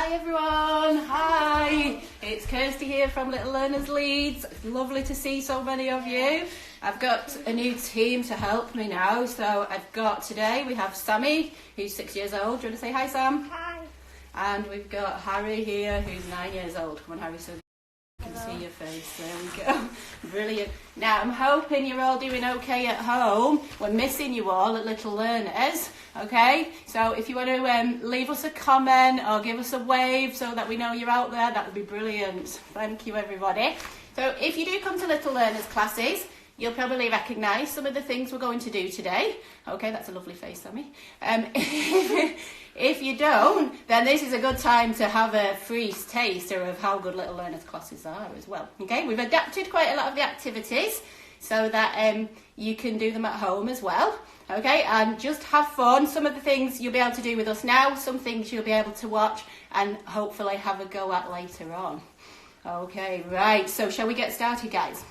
Hi everyone, hi! It's Kirsty here from Little Learners Leeds. It's lovely to see so many of you. I've got a new team to help me now. So I've got today, we have Sammy, who's 6 years old. Do you want to say hi, Sam? Hi. And we've got Harry here, who's 9 years old. Come on, Harry, so you can see your face. There we go. Brilliant. Now, I'm hoping you're all doing okay at home. We're missing you all at Little Learners, okay? So if you want to leave us a comment or give us a wave so that we know you're out there, that would be brilliant. Thank you, everybody. So if you do come to Little Learners classes, you'll probably recognise some of the things we're going to do today. Okay, that's a lovely face, Sammy. If you don't, then this is a good time to have a free taster of how good Little Learners classes are as well. Okay, we've adapted quite a lot of the activities so that you can do them at home as well. Okay, and just have fun. Some of the things you'll be able to do with us now, some things you'll be able to watch and hopefully have a go at later on. Okay, right, so shall we get started, guys?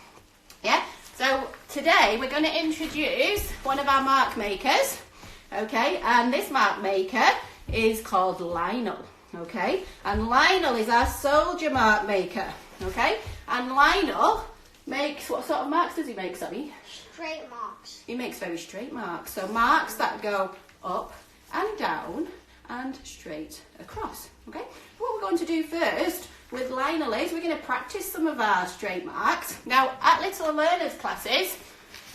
Yeah, so today we're going to introduce one of our mark makers. Okay, and this mark maker is called Lionel, okay? And Lionel is our soldier mark maker, okay? And Lionel makes, what sort of marks does he make, Sammy? Straight marks. He makes very straight marks. So marks that go up and down and straight across, okay? What we're going to do first with Lionel is we're going to practice some of our straight marks. Now, at Little Learners classes,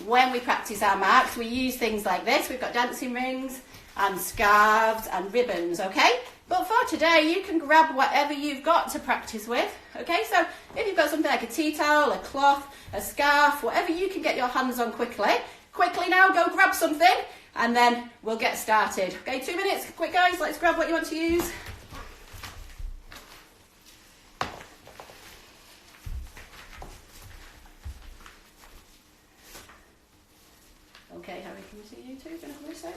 when we practice our marks, we use things like this. We've got dancing rings and scarves and ribbons, okay? But for today, you can grab whatever you've got to practice with, okay? So if you've got something like a tea towel, a cloth, a scarf, whatever you can get your hands on quickly now, go grab something and then we'll get started. Okay, 2 minutes, quick guys, let's grab what you want to use. Okay, Harry, can we see you too? Do you want to come this side?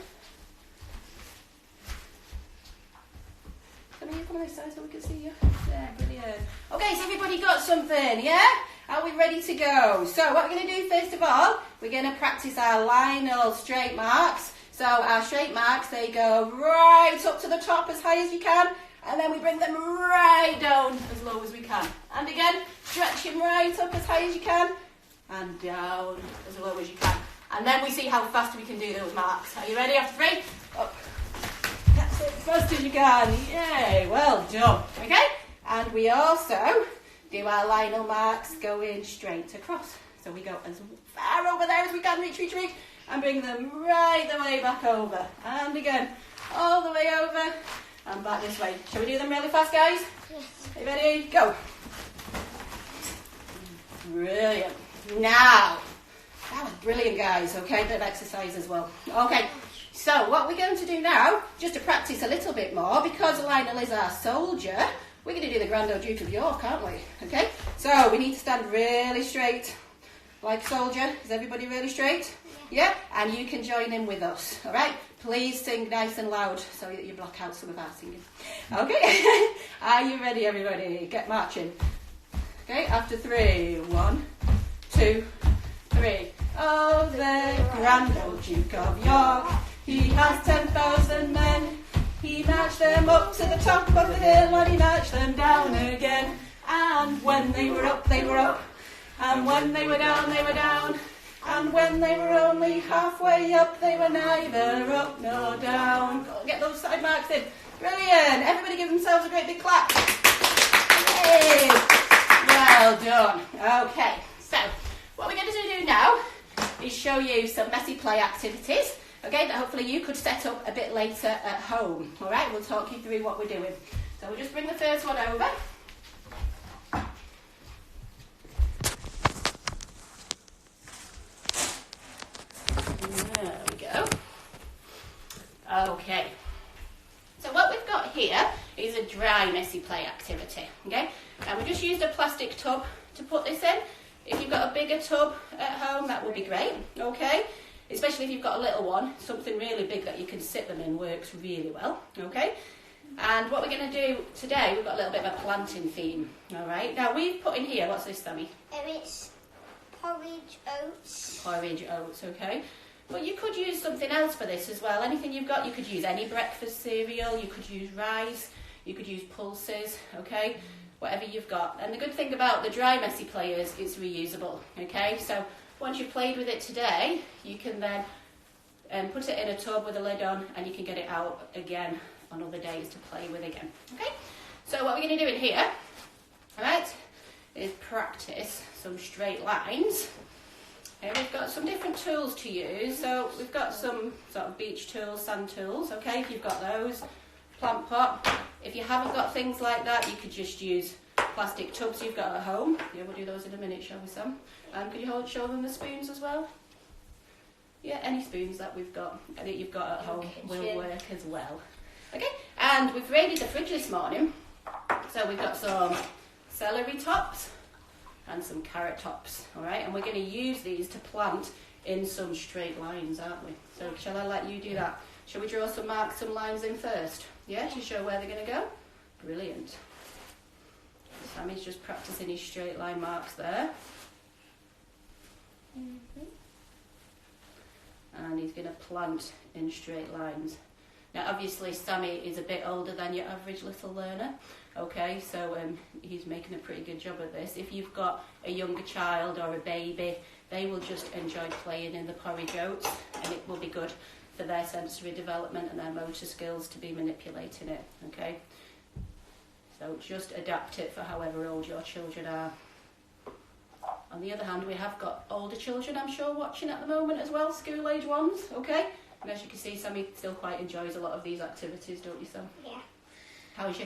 Can you come on this side so we can see you? Yeah, brilliant. Okay, so everybody got something, yeah? Are we ready to go? So what we're going to do first of all, we're going to practice our Lionel straight marks. So our straight marks, they go right up to the top as high as you can, and then we bring them right down as low as we can. And again, stretch them right up as high as you can, and down as low as you can. And then we see how fast we can do those marks. Are you ready? After 3, up. That's it, fast as you can. Yay, well done. Okay? And we also do our Lionel marks going straight across. So we go as far over there as we can, reach, and bring them right the way back over. And again, all the way over and back this way. Shall we do them really fast, guys? Yes. Are you ready? Go. Brilliant. Now, that was brilliant, guys. Okay, bit of exercise as well. Okay, so what we're going to do now, just to practice a little bit more, because Lionel is our soldier, we're going to do the Grand Old Duke of York, aren't we? Okay, so we need to stand really straight, like a soldier. Is everybody really straight? Yeah, and you can join in with us, all right? Please sing nice and loud so that you block out some of our singing. Okay, are you ready, everybody? Get marching. Okay, after 3, 1, 2, 3. Oh, the Grand Old Duke of York, he has 10,000 men. He marched them up to the top of the hill and he marched them down again. And when they were up, they were up. And when they were down, they were down. And when they were only halfway up, they were neither up nor down. Go get those side marks in. Brilliant. Everybody give themselves a great big clap. Yay. Well done. Okay, so what we're going to do now is show you some messy play activities, okay, that hopefully you could set up a bit later at home. All right, we'll talk you through what we're doing. So we'll just bring the first one over. There we go. Okay. So what we've got here is a dry messy play activity, okay? And we just used a plastic tub to put this in. If you've got a bigger tub at home, that would be great, okay? Especially if you've got a little one, something really big that you can sit them in works really well, okay? And what we're going to do today, we've got a little bit of a planting theme, all right? Now, we've put in here, what's this, Sammy? It's porridge oats. Porridge oats, okay? But you could use something else for this as well. Anything you've got, you could use any breakfast cereal, you could use rice, You could use pulses, okay? Whatever you've got. And the good thing about the dry messy clay is it's reusable, okay? So once you've played with it today, you can then put it in a tub with a lid on, and you can get it out again on other days to play with again, okay? So what we're going to do in here, all right, is practice some straight lines. Okay, we've got some different tools to use. So we've got some sort of beach tools, sand tools, okay, if you've got those. Plant pot. If you haven't got things like that, you could just use plastic tubs you've got at home. Yeah, we'll do those in a minute, shall we, Sam? Could you show them the spoons as well? Yeah, any spoons that we've got, that you've got at home will work as well. Okay, and we've raided the fridge this morning. So we've got some celery tops and some carrot tops, all right? And we're going to use these to plant in some straight lines, aren't we? So shall I let you do that? Shall we draw some marks, some lines in first? Yeah, to show where they're going to go? Brilliant. Sammy's just practicing his straight line marks there. And he's going to plant in straight lines. Now obviously Sammy is a bit older than your average little learner, okay, so he's making a pretty good job of this. If you've got a younger child or a baby, they will just enjoy playing in the porridge oats, and it will be good for their sensory development and their motor skills to be manipulating it, okay? So just adapt it for however old your children are. On the other hand, we have got older children, I'm sure, watching at the moment as well, school-age ones, okay? And as you can see, Sammy still quite enjoys a lot of these activities, don't you, Sam? Yeah. How's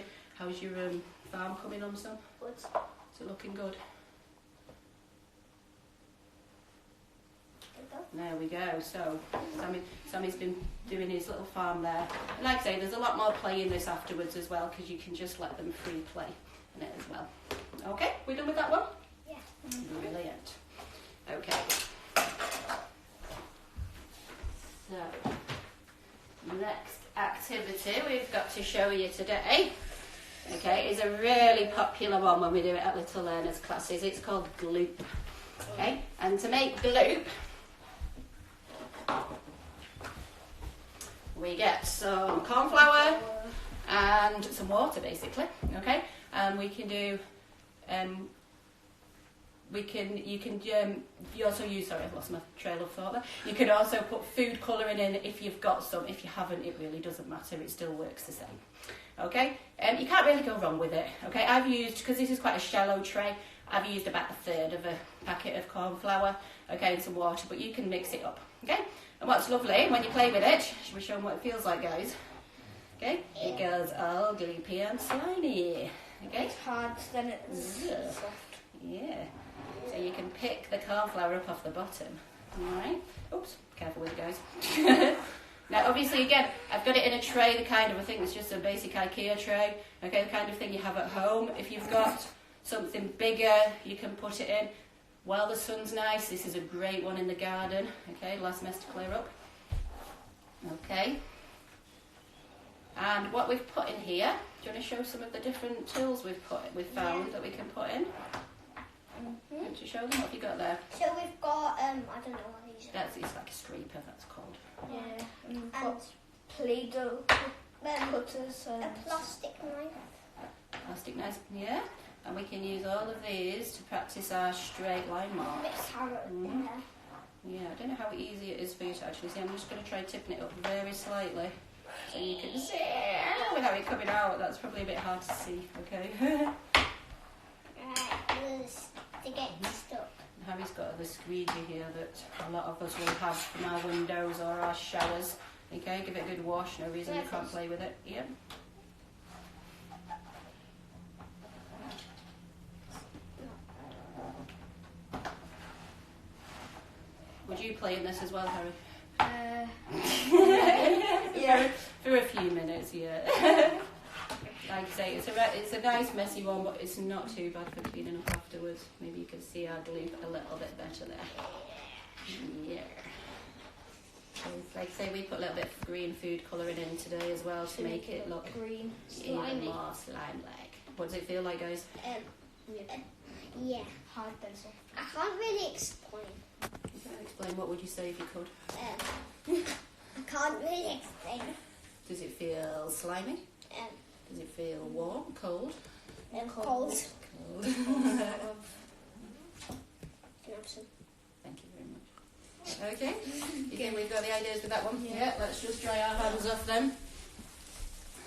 your farm coming on, Sam? Good. Is it looking good? There we go. So Sammy's been doing his little farm there. And like I say, there's a lot more play in this afterwards as well, because you can just let them free play in it as well. Okay, we done with that one? Yeah. Brilliant. Okay. So, next activity we've got to show you today, okay, is a really popular one when we do it at Little Learners classes. It's called gloop. Okay, and to make gloop, we get some corn flour and some water, basically. Okay, and we can do you also use, sorry, I've lost my trail of thought there. You can also put food colouring in if you've got some. If you haven't, it really doesn't matter, it still works the same. Okay, you can't really go wrong with it. Okay, I've used, because this is quite a shallow tray, I've used about a third of a packet of corn flour, okay, and some water, but you can mix it up. Okay, and what's lovely, when you play with it, should we show them what it feels like, guys? Okay, it goes all gloopy and slimy. Okay, It's hard, then it's yeah. soft. Yeah. So you can pick the corn flour up off the bottom. Alright. Oops, careful with it, guys. Now obviously again, I've got it in a tray, the kind of, I think it's just a basic IKEA tray. Okay, the kind of thing you have at home. If you've got something bigger, you can put it in. While the sun's nice, this is a great one in the garden. Okay, last mess to clear up. Okay. And what we've put in here, do you want to show some of the different tools we've found that we can put in? Want to show them what have you got there? So we've got, I don't know what these are. It's like a scraper, that's called. Yeah. And Play-Doh cutters. A plastic knife. Plastic knives, yeah. And we can use all of these to practice our straight line A bit marks. of carrot in there. Yeah, I don't know how easy it is for you to actually see. I'm just going to try tipping it up very slightly so you can see without it coming out. That's probably a bit hard to see, okay? Right, to get stuck. Harry's got the squeegee here that a lot of us will have from our windows or our showers. Okay, give it a good wash, no reason you can't play with it. Yep. Would you play in this as well, Harry? Yeah. For a few minutes, yeah. Like I say, it's a nice messy one, but it's not too bad for cleaning up afterwards. Maybe you can see our gloop a little bit better there. Yeah. Like I say, we put a little bit of green food colouring in today as well to make it look green. even more slime-like. What does it feel like, guys? Yeah. Hard pencil. I can't really explain. You can't explain. What would you say if you could? I can't really explain. Does it feel slimy? Does it feel warm, cold? Cold. Cold. Can I have some? Thank you very much. Okay, you think we've got the ideas with that one? Yeah, let's just dry our hands off then.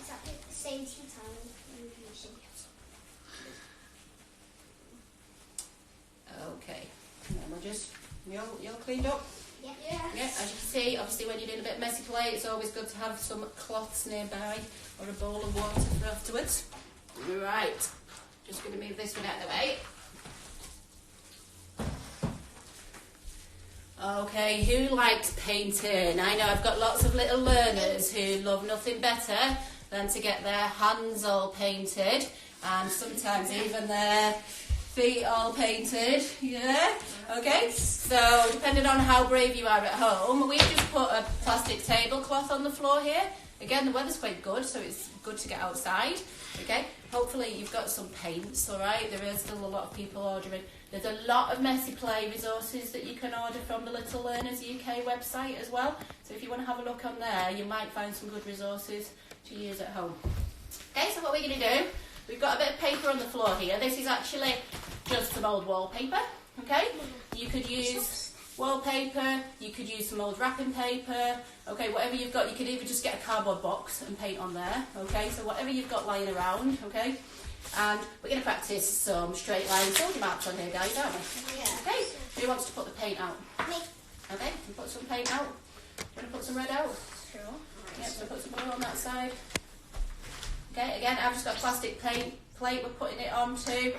Is that the same tea towel we're using? Okay, and then we'll just, you're cleaned up? Yeah. Yeah, as you can see, obviously when you're doing a bit of messy play, it's always good to have some cloths nearby or a bowl of water for afterwards. Right, just going to move this one out of the way. Okay, who likes painting? I know I've got lots of little learners who love nothing better than to get their hands all painted and sometimes even their feet all painted, yeah? Okay, so depending on how brave you are at home, we've just put a plastic tablecloth on the floor here. Again, the weather's quite good, so it's good to get outside, okay? Hopefully you've got some paints, alright? There is still a lot of people ordering. There's a lot of messy play resources that you can order from the Little Learners UK website as well. So if you want to have a look on there, you might find some good resources to use at home. Okay, so what we're going to do, we've got a bit of paper on the floor here. This is actually just some old wallpaper, okay? You could use wallpaper, you could use some old wrapping paper, okay, whatever you've got. You could even just get a cardboard box and paint on there, okay? So whatever you've got lying around, okay? And we're going to practice some straight line soldier marks on here, guys, aren't we? Yeah. Okay, who wants to put the paint out? Me. Okay, can put some paint out. Do you want to put some red out? Sure. Yeah, so put some blue on that side. Okay, again, I've just got a plastic plate we're putting it onto.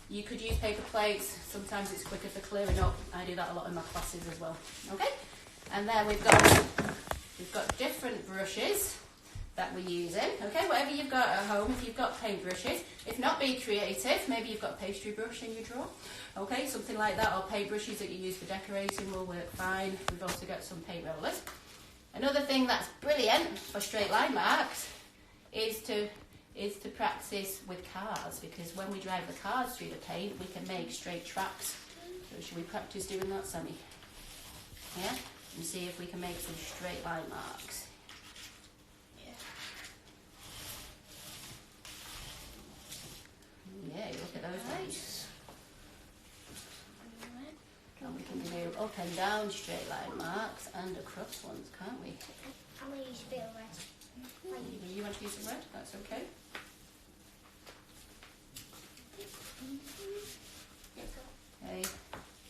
You could use paper plates. Sometimes it's quicker for clearing up. I do that a lot in my classes as well. Okay, and then we've got different brushes that we're using. Okay, whatever you've got at home, if you've got paint brushes. If not, be creative. Maybe you've got a pastry brush in your drawer. Okay, something like that, or paint brushes that you use for decorating will work fine. We've also got some paint rollers. Another thing that's brilliant for straight line marks is to practice with cars, because when we drive the cars through the paint, we can make straight tracks. So should we practice doing that, Sammy? Yeah? And see if we can make some straight line marks. Yeah, you look at those lines. And we can do up and down straight line marks and across ones, can't we? I'm going to use a bit of red. You want to use some red? That's okay. Okay,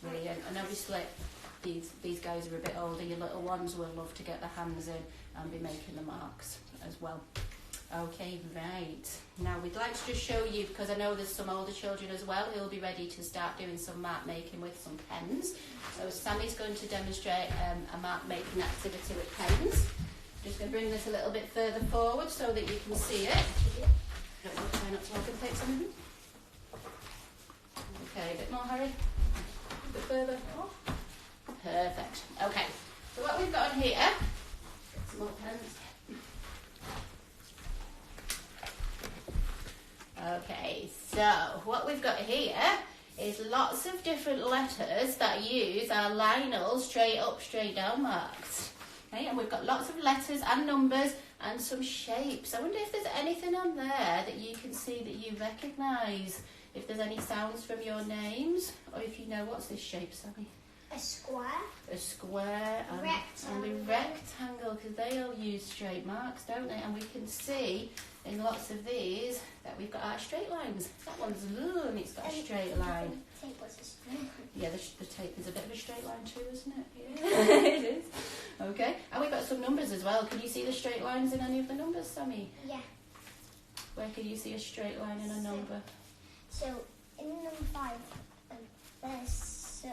brilliant. And obviously these guys are a bit older. Your little ones will love to get their hands in and be making the marks as well. Okay, right. Now we'd like to just show you, because I know there's some older children as well who'll be ready to start doing some mark making with some pens. So Sammy's going to demonstrate a mark making activity with pens. Just going to bring this a little bit further forward so that you can see it. Don't want to try not to open plates or anything. Okay, a bit more, Harry. A bit further. Perfect. Okay, so what we've got on here, some more pens. Okay, so what we've got here is lots of different letters that use our Lionel straight up, straight down marks. Okay, and we've got lots of letters and numbers and some shapes. I wonder if there's anything on there that you can see that you recognise. If there's any sounds from your names, or if you know what's this shape, Sammy? A square. A square and a rectangle, because they all use straight marks, don't they? And we can see in lots of these that we've got our straight lines. That one's blue and it's got a straight line. Tape was a straight. Yeah, the tape is a bit of a straight line too, isn't it? Yeah, it is. Okay, and we've got some numbers as well. Can you see the straight lines in any of the numbers, Sammy? Yeah. Where can you see a straight line in a number? So in number 5, there's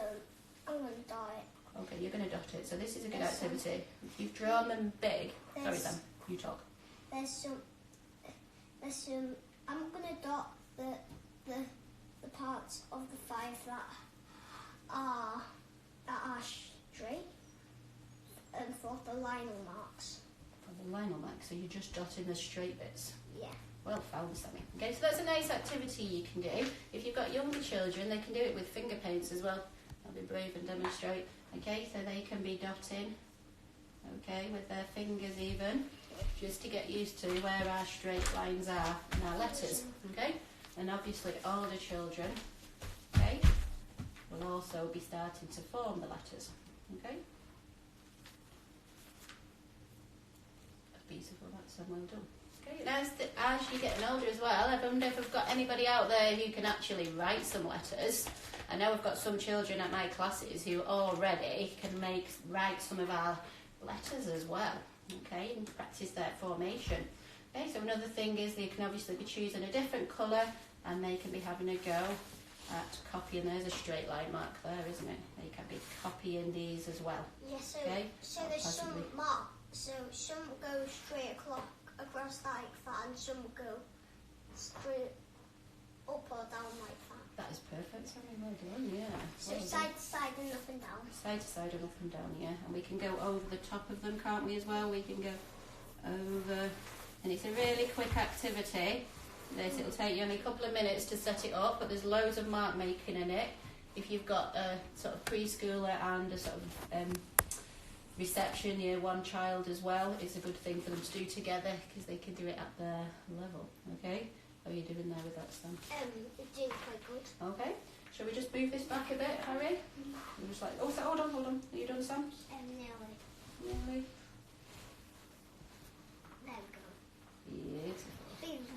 I'm going to dot it. Okay, you're going to dot it. So this is a good activity. If you've drawn them big. Sorry, Sam, you talk. There's some. I'm going to dot the parts of the 5 that are straight, and for the Lionel marks. For the Lionel marks, so you're just dotting the straight bits. Yeah. Well found, Sammy. Okay, so that's a nice activity you can do. If you've got younger children, they can do it with finger paints as well. I'll be brave and demonstrate. Okay, so they can be dotting, okay, with their fingers even. just to get used to where our straight lines are and our letters, okay? And obviously older children, okay, will also be starting to form the letters, okay? Beautiful, that's so well done. Okay, now as you're getting older as well, I wonder if I've got anybody out there who can actually write some letters. I know I've got some children at my classes who already can write some of our letters as well, okay, and practice their formation. Okay, so another thing is they can obviously be choosing a different colour and they can be having a go at copying. There's a straight line mark there, isn't it? They can be copying these as well. Yeah, so, okay? So there's some mark, so some go straight across like that and some go straight up or down like that. That is perfect, sorry, well done, yeah. So well side to side and up and down. Side to side and up and down, yeah. And we can go over the top of them, can't we, as well? We can go over, and it's a really quick activity. It'll take you only a couple of minutes to set it up, but there's loads of mark making in it. If you've got a sort of preschooler and a sort of reception year one child as well, it's a good thing for them to do together because they can do it at their level, okay? How are you doing there with that, Sam? Doing quite good. Okay. Shall we just move this back a bit, Harry? I'm just like, oh, so, hold on. Are you done, Sam? Nearly. Nearly. There we go. Beautiful.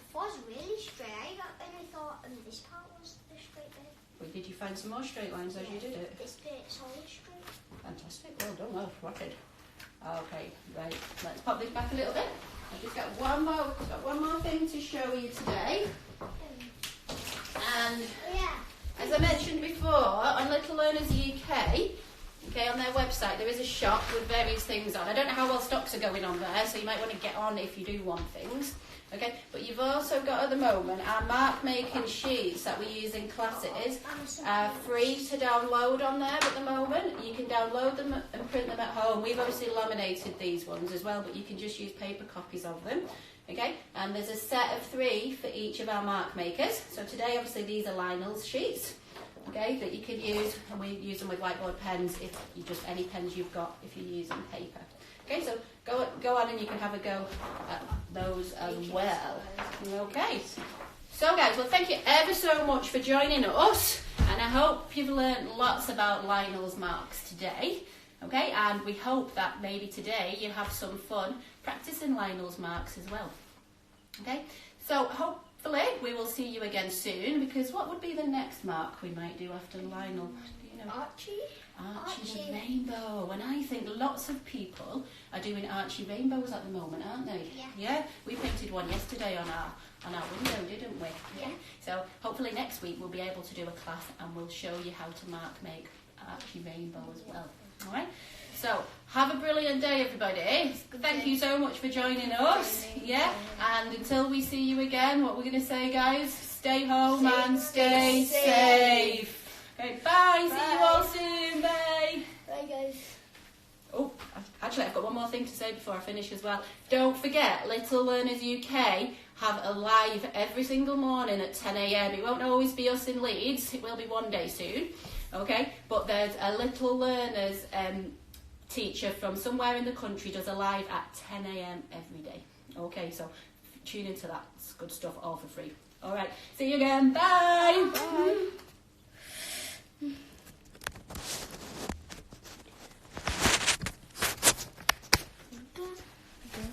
Before was really straight. I only thought this part was the straight bit. Well, did you find some more straight lines as you did it? This bit's all straight. Fantastic. Well done. Well spotted. Okay, right. Let's pop this back a little bit. I've just got one more thing to show you today. And as I mentioned before, on Little Learners UK, okay, on their website there is a shop with various things on. I don't know how well stocks are going on there, so you might want to get on if you do want things. Okay, but you've also got at the moment our mark making sheets that we use in classes are free to download on there at the moment. You can download them and print them at home. We've obviously laminated these ones as well, but you can just use paper copies of them. Okay, and there's a set of 3 for each of our mark makers. So today obviously these are Lionel's sheets, okay, that you could use, and we use them with whiteboard pens, if you just any pens you've got if you're using paper. Okay, so go on and you can have a go at those as well. Okay, so guys, well thank you ever so much for joining us, and I hope you've learned lots about Lionel's marks today. Okay, and we hope that maybe today you have some fun practicing Lionel's marks as well. Okay, so hopefully we will see you again soon, because what would be the next mark we might do after Lionel? Do you know? Archie's rainbow, and I think lots of people are doing Archie rainbows at the moment, aren't they? Yeah. We painted one yesterday on our window, didn't we? Yeah. So hopefully next week we'll be able to do a class and we'll show you how to make Archie rainbow as well. All right. So have a brilliant day, everybody. Thank you so much for joining us. Yeah. And until we see you again, what we're going to say, guys? Stay home and stay safe. Okay, bye. See you all soon. Bye. Bye, guys. Oh, actually, I've got one more thing to say before I finish as well. Don't forget, Little Learners UK have a live every single morning at 10 a.m. It won't always be us in Leeds. It will be one day soon. Okay, but there's a Little Learners teacher from somewhere in the country does a live at 10 a.m. every day. Okay, so tune into that. It's good stuff, all for free. All right, see you again. Bye. Bye.